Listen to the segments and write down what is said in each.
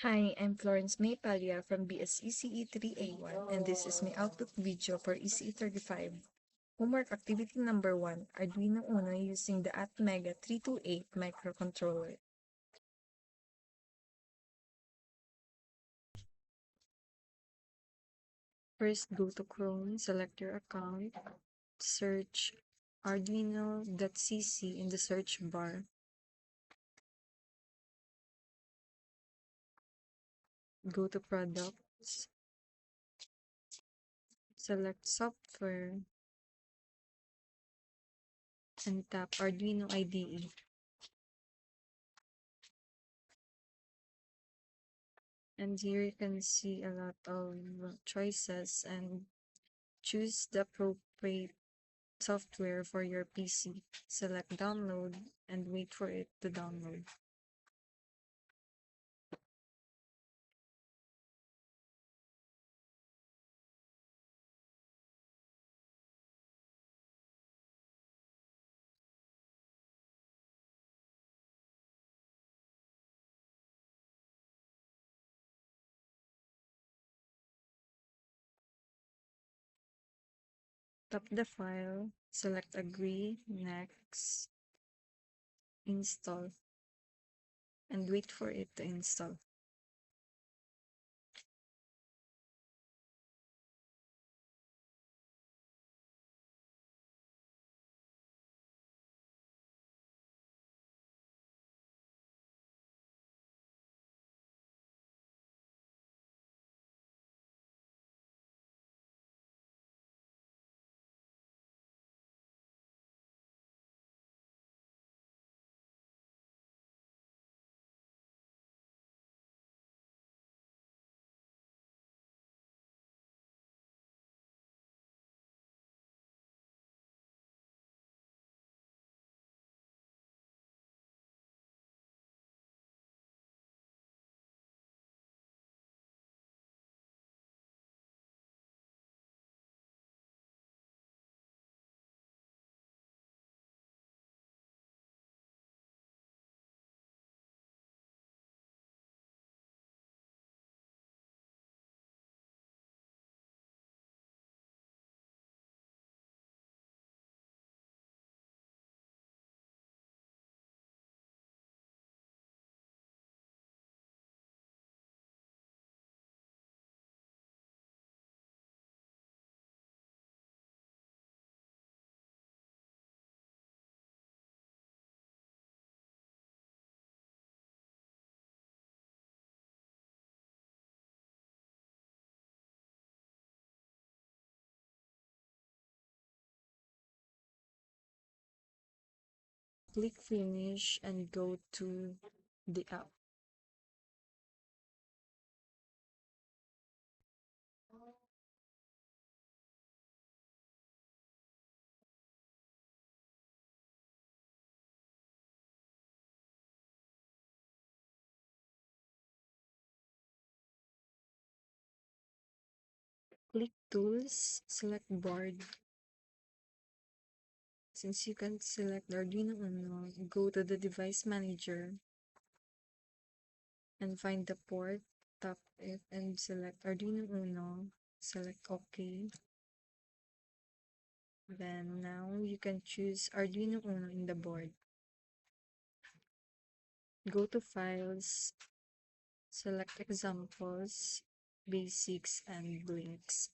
Hi, I'm Florence May Palia from BSE CE 3A1 and this is my output video for ECE 35. Homework activity number 1, Arduino Uno using the Atmega 328 microcontroller. First, go to Chrome, select your account, search arduino.cc in the search bar. Go to Products, select Software, and tap Arduino IDE. And here you can see a lot of choices and choose the appropriate software for your PC. Select download and wait for it to download. Tap the file, select agree, next, install, and wait for it to install. Click finish and go to the app. Click tools, select board. Since you can select the Arduino Uno, go to the device manager and find the port, tap it and select Arduino Uno, select OK. Then now you can choose Arduino Uno in the board. Go to Files, select Examples, Basics, and Blinks.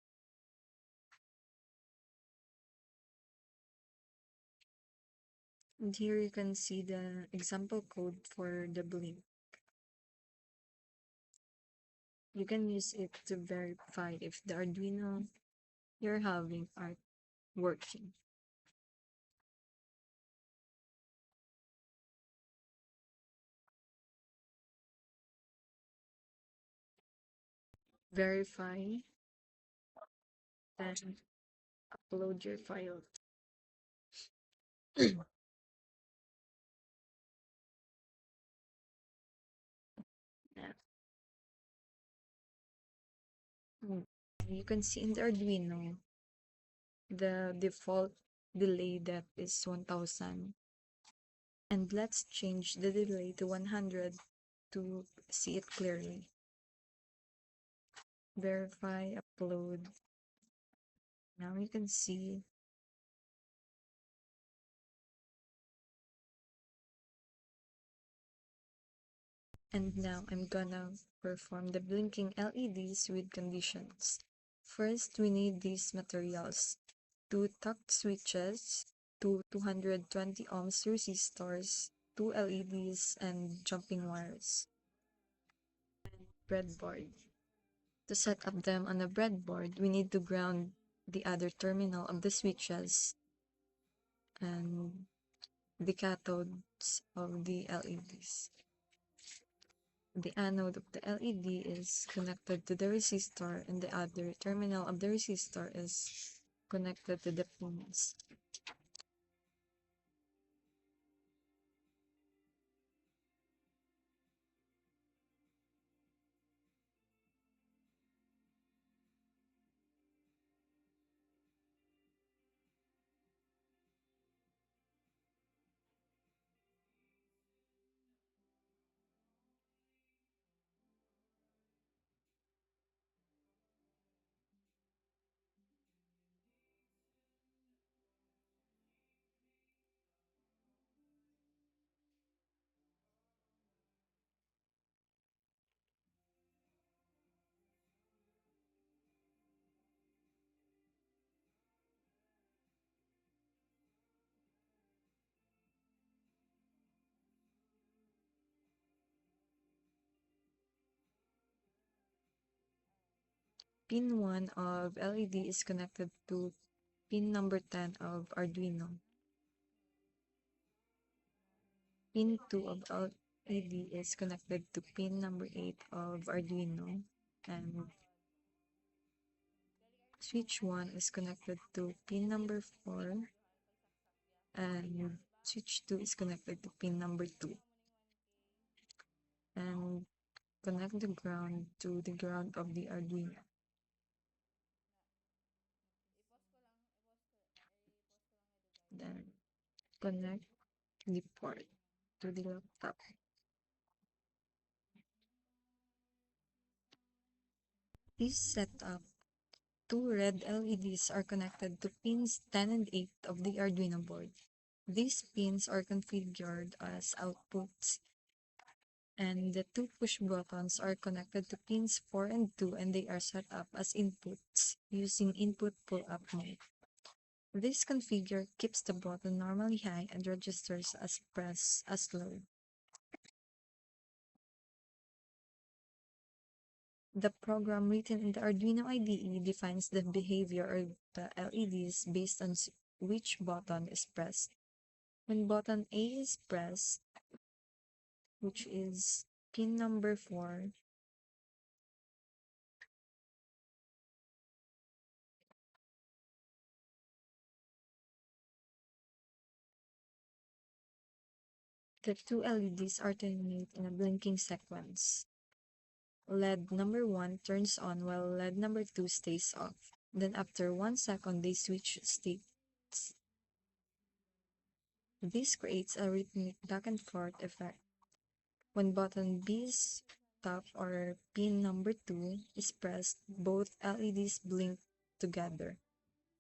And here you can see the example code for the blink. You can use it to verify if the Arduino you're having are working. Verify, then upload your file. Yeah. You can see in the Arduino the default delay that is 1000. And let's change the delay to 100 to see it clearly. verify, upload. Now you can see. And now I'm gonna perform the blinking LEDs with conditions. First, we need these materials. 2 tucked switches, 220 ohms resistors, 2 LEDs, and jumping wires. Breadboard. To set up them on a breadboard, we need to ground the other terminal of the switches and the cathodes of the LEDs. The anode of the LED is connected to the resistor and the other terminal of the resistor is connected to the pins. Pin 1 of LED is connected to pin number 10 of Arduino. Pin 2 of LED is connected to pin number 8 of Arduino, and switch 1 is connected to pin number 4, and switch 2 is connected to pin number 2. And connect the ground to the ground of the Arduino. Then connect the port to the laptop. This setup, 2 red LEDs are connected to pins 10 and 8 of the Arduino board. These pins are configured as outputs, and the 2 push buttons are connected to pins 4 and 2, and they are set up as inputs using input pull-up mode. This configure keeps the button normally high and registers as press as low. The program written in the Arduino IDE defines the behavior of the LEDs based on which button is pressed. When button A is pressed, which is pin number 4, the 2 LEDs alternate in a blinking sequence. LED number 1 turns on while LED number 2 stays off. Then after 1 second, they switch states. This creates a rhythmic back and forth effect. When button B is top or pin number 2 is pressed, both LEDs blink together.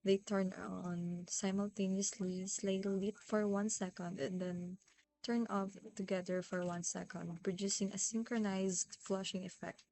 They turn on simultaneously, stay lit for 1 second, and then turn off together for 1 second, producing a synchronized flashing effect.